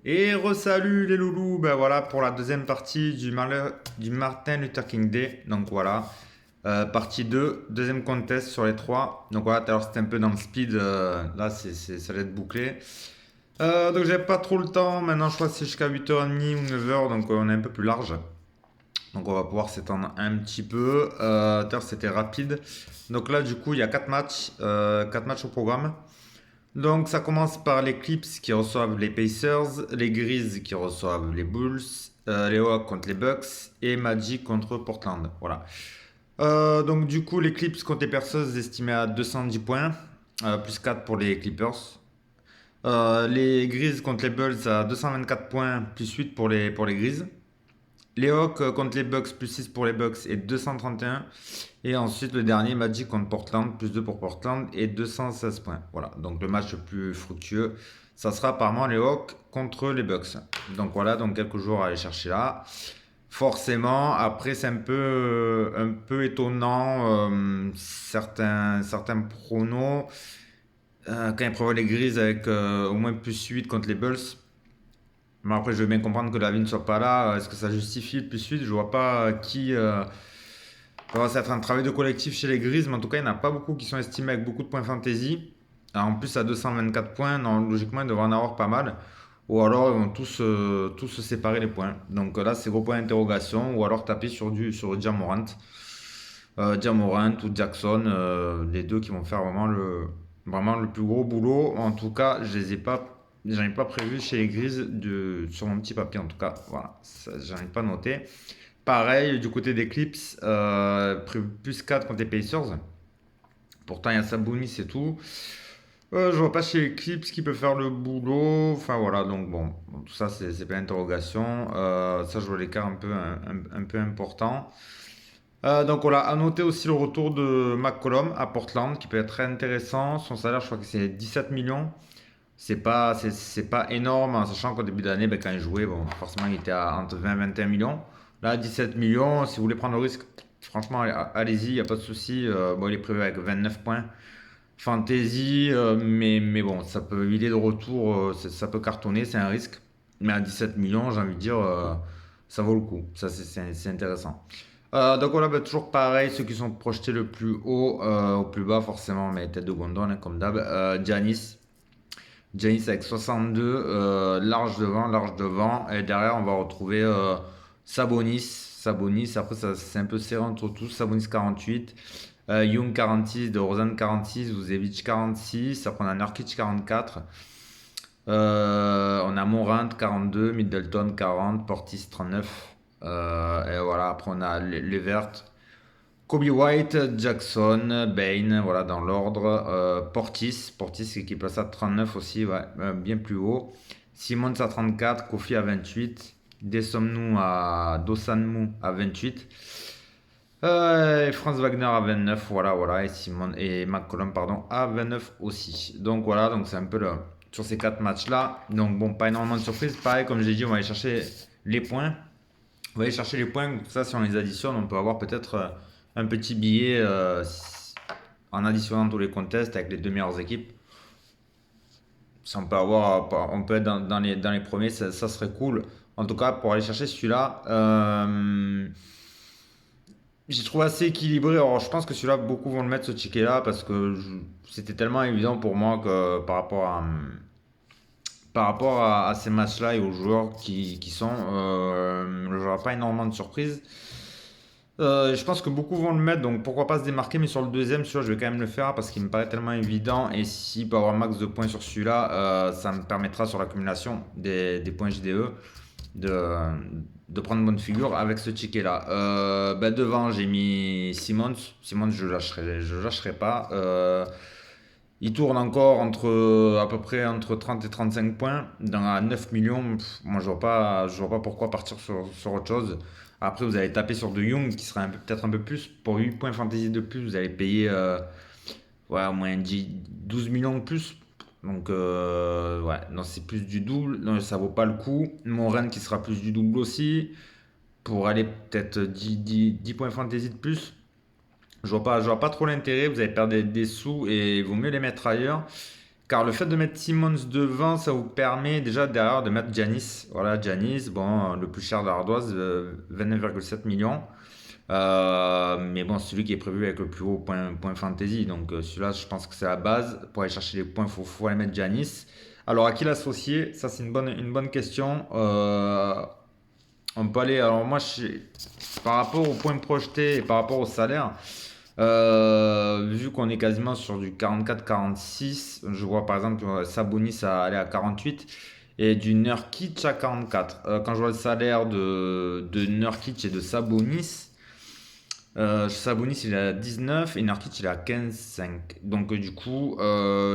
Et re-salut les loulous, ben voilà pour la deuxième partie du Martin Luther King Day. Donc voilà, partie 2, deuxième contest sur les trois. Donc voilà, tout à l'heure c'était un peu dans le speed, là ça va être bouclé. Donc j'avais pas trop le temps, maintenant je crois que c'est jusqu'à 8h30 ou 9h, donc on est un peu plus large. Donc on va pouvoir s'étendre un petit peu. Tout à l'heure c'était rapide. Donc là du coup il y a 4 matchs, 4 matchs au programme. Donc ça commence par les Clips qui reçoivent les Pacers, les Grizz qui reçoivent les Bulls, les Hawks contre les Bucks et Magic contre Portland. Voilà. Donc du coup les Clips contre les Pacers estimés à 210 points, plus 4 pour les Clippers. Les Grizz contre les Bulls à 224 points, plus 8 pour les Grizz. Les Hawks contre les Bucks, plus 6 pour les Bucks et 231. Et ensuite, le dernier, Magic contre Portland, plus 2 pour Portland et 216 points. Voilà, donc le match le plus fructueux, ça sera apparemment les Hawks contre les Bucks. Donc voilà, donc quelques jours à aller chercher là. Forcément, après, c'est un peu étonnant, certains pronos. Quand ils prévoient les Grises avec au moins plus 8 contre les Bulls. Mais après, je veux bien comprendre que la vie ne soit pas là. Est-ce que ça justifie le plus 8? Je vois pas qui. Ça va être un travail de collectif chez les Grises, mais en tout cas, il n'y en a pas beaucoup qui sont estimés avec beaucoup de points fantasy. En plus, à 224 points, non, logiquement, il devrait en avoir pas mal. Ou alors, ils vont tous se séparer les points. Donc là, c'est gros point d'interrogation. Ou alors taper sur Ja Morant. Ja Morant ou Jackson, les deux qui vont faire vraiment le plus gros boulot. En tout cas, j'en ai pas prévu chez les Grises sur mon petit papier. En tout cas, voilà, j'en ai pas noté. Pareil, du côté des Clips, plus 4 contre les Pacers. Pourtant, il y a Sabonis et tout. Je vois pas chez les Clips qui peut faire le boulot. Enfin voilà, donc bon, tout ça c'est plein d'interrogations. Ça, je vois l'écart un peu important. Donc voilà, à noter aussi le retour de McCollum à Portland qui peut être très intéressant. Son salaire, je crois que c'est 17 millions. C'est pas énorme, en sachant qu'au début d'année, ben, quand il jouait, bon, forcément, il était entre 20 et 21 millions. Là, 17 millions, si vous voulez prendre le risque, franchement, allez-y, il n'y a pas de souci. Bon, il est prévu avec 29 points. Fantasy, mais bon, il est de retour, ça peut cartonner, c'est un risque. Mais à 17 millions, j'ai envie de dire, ça vaut le coup. Ça, c'est intéressant. Donc voilà, bah, toujours pareil, ceux qui sont projetés le plus haut, au plus bas, forcément, mais tête de gondole, hein, comme d'hab. Giannis avec 62, large devant, large devant. Et derrière, on va retrouver Sabonis. Sabonis, après, c'est un peu serré entre tous. Sabonis 48, Young 46, de Rosanne 46, Vucevic 46. Après, on a Nurkic 44. On a Morant 42, Middleton 40, Portis 39. Et voilà, après, on a les Verts. Kobe White, Jackson, Bain, voilà dans l'ordre. Portis qui place à 39 aussi, ouais, bien plus haut. Simmons à 34, Kofi à 28, Dosanmu à 28. Et Franz Wagner à 29, voilà, et McCollum, pardon, à 29 aussi. Donc voilà, donc c'est un peu sur ces 4 matchs-là. Donc bon, pas énormément de surprises. Pareil, comme j'ai dit, on va aller chercher les points. On va aller chercher les points, ça si on les additionne, on peut avoir peut-être un petit billet en additionnant tous les contests avec les deux meilleures équipes. Si on peut être dans les premiers, ça serait cool. En tout cas, pour aller chercher celui-là, j'ai trouvé assez équilibré. Alors, je pense que celui-là, beaucoup vont le mettre ce ticket-là parce que c'était tellement évident pour moi que par rapport à ces matchs-là et aux joueurs qui sont, j'aurai pas énormément de surprises. Je pense que beaucoup vont le mettre, donc pourquoi pas se démarquer, mais sur le deuxième, celui-là, je vais quand même le faire parce qu'il me paraît tellement évident. Et s'il peut avoir max de points sur celui-là, ça me permettra sur l'accumulation des points JDE de, de prendre bonne figure avec ce ticket-là. Ben devant, j'ai mis Simmons. Simmons, je lâcherai pas. Il tourne encore à peu près entre 30 et 35 points. À 9 millions, moi je vois pas pourquoi partir sur autre chose. Après, vous allez taper sur De Jong qui sera peut-être un peu plus. Pour 8 points fantasy de plus, vous allez payer ouais, au moins 12 millions de plus. Donc, ouais, non, c'est plus du double. Non, ça vaut pas le coup. Mon Rennes qui sera plus du double aussi. Pour aller peut-être 10 points fantasy de plus. Je vois pas trop l'intérêt. Vous allez perdre des sous et il vaut mieux les mettre ailleurs. Car le fait de mettre Simmons devant, ça vous permet déjà derrière de mettre Giannis. Voilà, Giannis, bon, le plus cher de l'ardoise, 29,7 millions. Mais bon, c'est celui qui est prévu avec le plus haut point fantasy. Donc celui-là, je pense que c'est la base. Pour aller chercher les points, faut aller mettre Giannis. Alors, à qui l'associer? Ça, c'est une bonne question. On peut aller. Alors, moi, par rapport aux points projetés et par rapport au salaire, vu qu'on est quasiment sur du 44-46, je vois par exemple Sabonis à aller à 48 et du Nurkic à 44. Quand je vois le salaire de Nurkic et de Sabonis, Sabonis il est à 19 et Nurkic il est à 15,5. Donc du coup,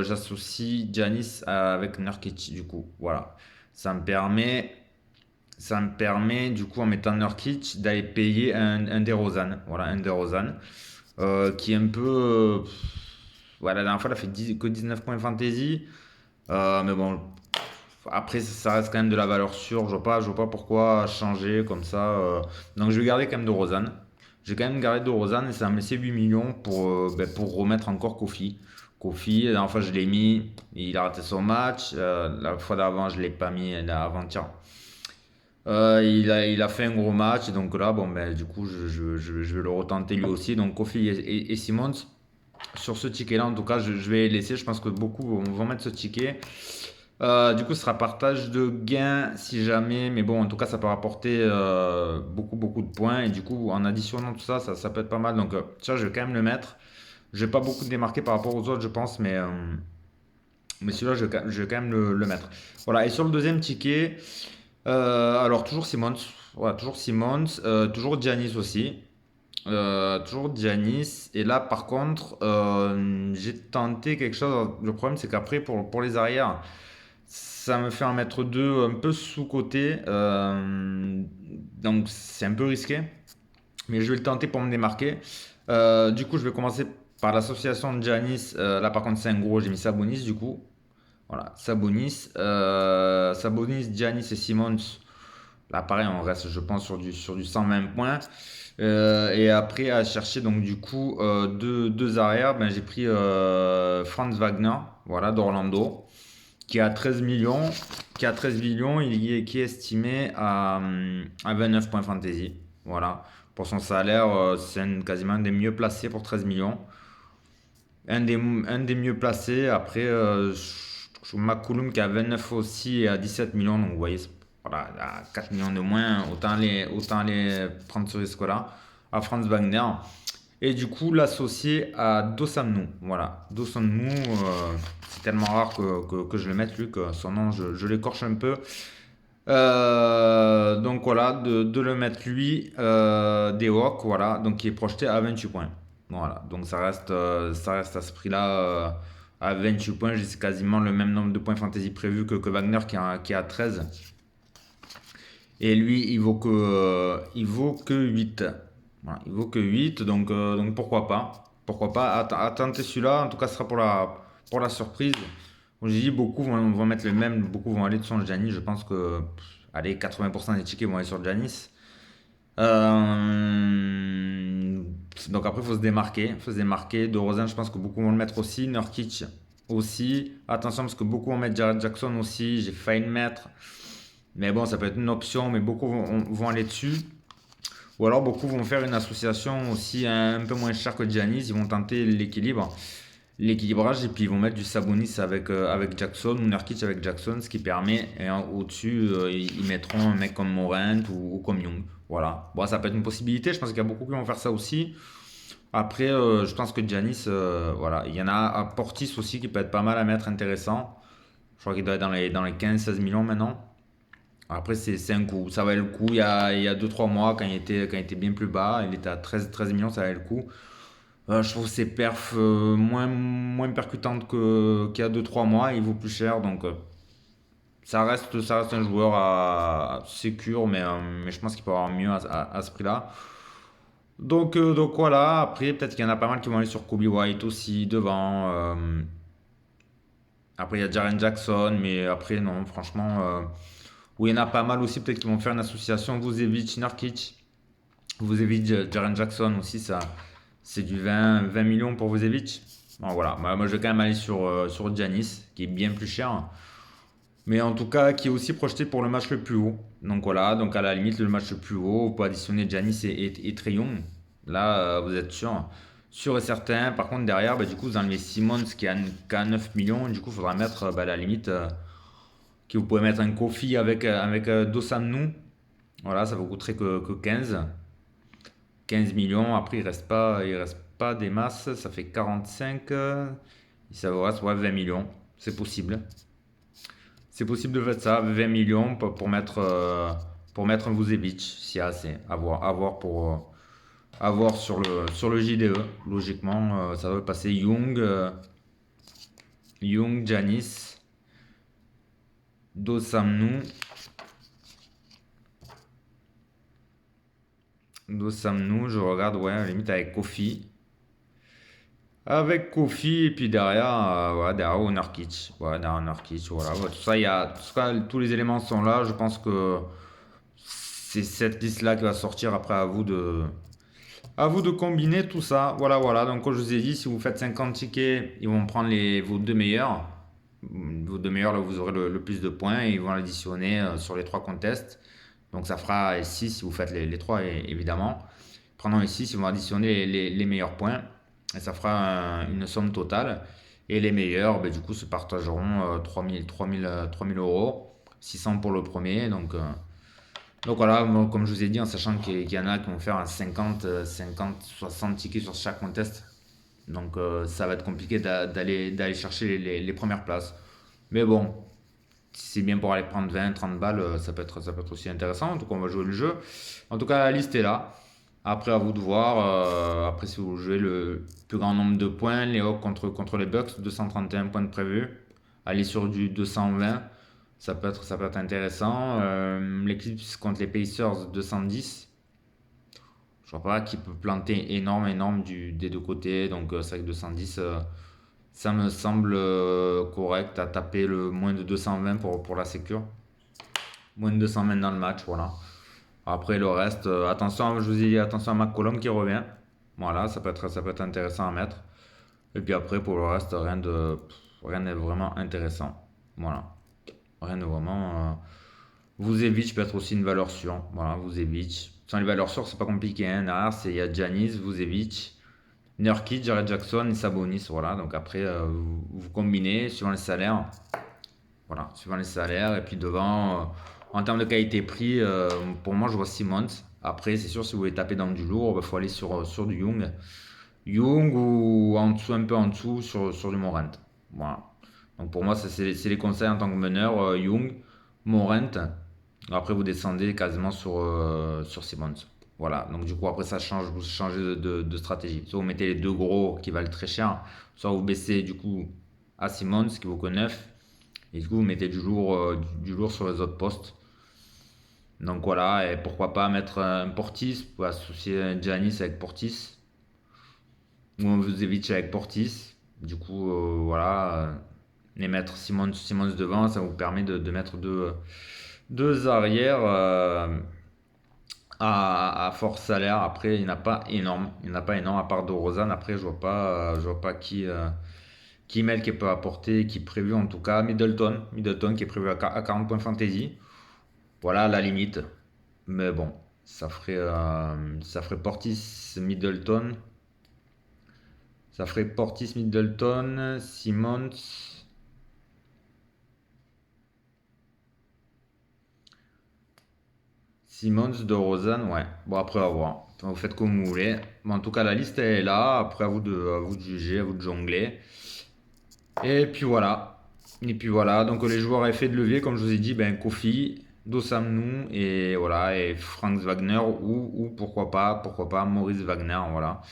j'associe Giannis avec Nurkic du coup. Voilà. Ça me permet, ça me permet du coup en mettant Nurkic d'aller payer un DeRozan. Voilà, un DeRozan. Qui est un peu. Voilà, la dernière fois, il a fait que 19 points fantasy. Mais bon, après, ça reste quand même de la valeur sûre. Je vois pas pourquoi changer comme ça. Donc, je vais garder quand même de Rosanne. J'ai quand même gardé de Rosanne et ça va me laisser 8 millions pour remettre encore Kofi. Kofi, la dernière fois, je l'ai mis. Il a raté son match. La fois d'avant, je l'ai pas mis avant-hier. Il a fait un gros match, donc là, bon, ben, du coup, je vais le retenter lui aussi. Donc, Kofi et Simmons, sur ce ticket-là, en tout cas, je vais laisser. Je pense que beaucoup vont mettre ce ticket. Du coup, ce sera partage de gains si jamais, mais bon, en tout cas, ça peut rapporter beaucoup de points. Et du coup, en additionnant tout ça, ça peut être pas mal. Donc, ça, je vais quand même le mettre. Je vais pas beaucoup démarquer par rapport aux autres, je pense, mais celui-là, je vais quand même le mettre. Voilà, et sur le deuxième ticket. Alors toujours Simmons, voilà, toujours Simmons, toujours Giannis aussi, toujours Giannis. Et là par contre, j'ai tenté quelque chose. Le problème c'est qu'après pour les arrières, ça me fait en mettre deux un peu sous-côté, donc c'est un peu risqué. Mais je vais le tenter pour me démarquer. Du coup je vais commencer par l'association de Giannis. Là par contre c'est un gros, j'ai mis Sabonis du coup. Voilà, Sabonis, Giannis et Simmons. Là, pareil, on reste, je pense, sur du 120 points. Et après, à chercher, donc, du coup, deux arrières, ben, j'ai pris Franz Wagner, voilà, d'Orlando, qui a 13 millions. Qui a 13 millions, qui est estimé à 29 points fantasy. Voilà. Pour son salaire, c'est quasiment un des mieux placés pour 13 millions. Un des mieux placés. Après, McCollum qui a 29 aussi et à 17 millions. Donc, vous voyez, voilà, à 4 millions de moins, autant les prendre ce risque-là. À Franz Wagner. Et du coup, l'associer à Dosanmu. Voilà, Dosanmu, c'est tellement rare que je le mette, lui, que son nom, je l'écorche un peu. Donc voilà, de le mettre lui, des Hawks, voilà, donc qui est projeté à 28 points. Voilà, donc ça reste à ce prix-là, à 28 points, j'ai quasiment le même nombre de points fantasy prévus que Wagner qui a 13. Et lui, il vaut que 8. Voilà, il vaut que 8, donc pourquoi pas. Pourquoi pas à tenter celui-là, en tout cas ce sera pour la surprise. Comme j'ai dit, beaucoup vont mettre le même, beaucoup vont aller de son Giannis. Je pense que allez, 80% des tickets vont aller sur Giannis. Donc après, il faut se démarquer. Faut se démarquer. De Rosen, je pense que beaucoup vont le mettre aussi. Nurkic aussi. Attention, parce que beaucoup vont mettre Jared Jackson aussi. J'ai failli le mettre. Mais bon, ça peut être une option, mais beaucoup vont aller dessus. Ou alors beaucoup vont faire une association aussi un peu moins chère que Giannis. Ils vont tenter l'équilibrage et puis ils vont mettre du Sabonis avec Jackson ou Nurkic avec Jackson, ce qui permet, et au-dessus, ils mettront un mec comme Morant ou comme Young. Voilà. Bon, ça peut être une possibilité. Je pense qu'il y a beaucoup qui vont faire ça aussi. Après, je pense que Giannis, voilà. Il y en a à Portis aussi qui peut être pas mal à mettre, intéressant. Je crois qu'il doit être dans les 15-16 millions maintenant. Après, c'est un coup. Ça valait le coup il y a 2-3 mois quand il était bien plus bas. Il était à 13 millions, ça valait le coup. Je trouve ses perfs moins percutantes qu'il y a 2-3 mois. Il vaut plus cher. Donc, ça reste un joueur à sécure. Mais je pense qu'il peut avoir mieux à ce prix-là. Donc voilà. Après, peut-être qu'il y en a pas mal qui vont aller sur Kobe White aussi devant. Après, il y a Jaren Jackson. Mais après, non, franchement. Où il y en a pas mal aussi, peut-être qu'ils vont faire une association Vucevic, Nurkic. Vucevic, Jaren Jackson aussi, ça, c'est du 20 millions pour Vucevic. Donc voilà, moi je vais quand même aller sur Giannis, qui est bien plus cher. Mais en tout cas, qui est aussi projeté pour le match le plus haut. Donc voilà, donc à la limite, le match le plus haut, vous pouvez additionner Giannis et Trae Young. Là, vous êtes sûr et certain. Par contre, derrière, bah, du coup, vous enlevez Simmons qui a 9 millions. Du coup, il faudra mettre, à la limite, vous pouvez mettre un Kofi avec Dosamnu. Voilà, ça vous coûterait que 15 millions. Après, il reste pas des masses. Ça fait 45. Ça vous reste, ouais, 20 millions. C'est possible. C'est possible de faire ça, 20 millions pour mettre un Vucevic, s'il y a assez. À voir sur le JDE. Logiquement, ça doit passer Young, Giannis, Dosamnu. Je regarde, ouais, limite avec Kofi. Avec Kofi, et puis derrière, ouais, derrière Nurkic. Ouais, derrière Nurkic, voilà. Ouais, tout ça, tout ça, tous les éléments sont là. Je pense que c'est cette liste-là qui va sortir. Après, à vous de combiner tout ça. Voilà, voilà. Donc, comme je vous ai dit, si vous faites 50 tickets, ils vont prendre vos deux meilleurs. Vos deux meilleurs, là, vous aurez le plus de points. Et ils vont l'additionner sur les trois contests. Donc, ça fera 6 si vous faites les trois, évidemment. Pendant les 6, ils vont additionner les meilleurs points. Et ça fera une somme totale. Et les meilleurs, ben, du coup, se partageront 3 000 euros. 600 pour le premier. Donc voilà, moi, comme je vous ai dit, en sachant qu'il y en a qui vont faire un 50, 60 tickets sur chaque contest. Donc ça va être compliqué d'aller chercher les premières places. Mais bon, si c'est bien pour aller prendre 20, 30 balles, ça peut être aussi intéressant. En tout cas, on va jouer le jeu. En tout cas, la liste est là. Après, à vous de voir. Après, si vous jouez le plus grand nombre de points, les Hawks contre les Bucks, 231 points de prévu. Aller sur du 220. Ça peut être intéressant. L'Eclipse contre les Pacers, 210. Je vois pas qui peut planter énorme des deux côtés. Donc c'est vrai que 210, ça me semble correct à taper le moins de 220 pour la sécure. Moins de 220 dans le match, voilà. Après le reste, attention, je vous ai dit, attention à McCollum qui revient. Voilà, ça peut être intéressant à mettre. Et puis après, pour le reste, rien n'est vraiment intéressant. Voilà. Rien de vraiment. Vucevic peut être aussi une valeur sûre. Voilà, Vucevic. Sans les valeurs sûres, c'est pas compliqué. Hein. Derrière, il y a Giannis, Vucevic, Nurkic, Jared Jackson et Sabonis. Voilà, donc après, vous combinez suivant les salaires. Voilà, suivant les salaires. Et puis devant, en termes de qualité-prix, pour moi, je vois Simmons. Après, c'est sûr, si vous voulez taper dans du lourd, il faut aller sur du Young. Young ou en dessous, un peu en dessous, sur du Morant. Voilà. Donc pour moi, ça, c'est les conseils en tant que meneur. Young, Morant. Après, vous descendez quasiment sur Simmons. Voilà. Donc du coup, après, vous changez de stratégie. Soit vous mettez les deux gros qui valent très cher, soit vous baissez du coup à Simmons qui vaut que 9. Et du coup, vous mettez du lourd sur les autres postes. Donc voilà, et pourquoi pas mettre un Portis, pour associer un Giannis avec Portis, ou un Vucevic avec Portis. Du coup, voilà, et mettre Simmons devant, ça vous permet de mettre deux arrières à fort salaire. Après, il n'y en a pas énorme. Il n'y en a pas énorme à part de Rosanne. Après, je vois pas qui mêle, qui peut apporter, qui est prévu en tout cas. Middleton qui est prévu à 40 points fantasy. Voilà la limite. Mais bon, ça ferait Portis Middleton, Simmons de Rosanne, ouais. Bon, après, à voir. Enfin, vous faites comme vous voulez. Bon, en tout cas, la liste elle est là. Après, à vous de juger, à vous de jongler. Et puis voilà. Donc les joueurs à effet de levier, comme je vous ai dit, ben Kofi, Dosamnu et voilà, et Franz Wagner ou pourquoi pas Maurice Wagner, voilà.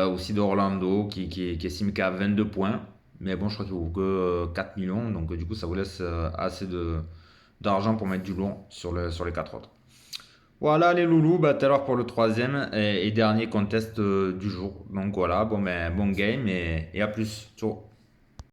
Aussi d'Orlando qui estime qu'à 22 points. Mais bon, je crois qu'il vaut que 4 millions. Donc du coup, ça vous laisse assez d'argent pour mettre du long sur les 4 autres. Voilà les loulous, bah tout à l'heure pour le troisième et dernier contest du jour. Donc voilà, bon game et à plus. Ciao.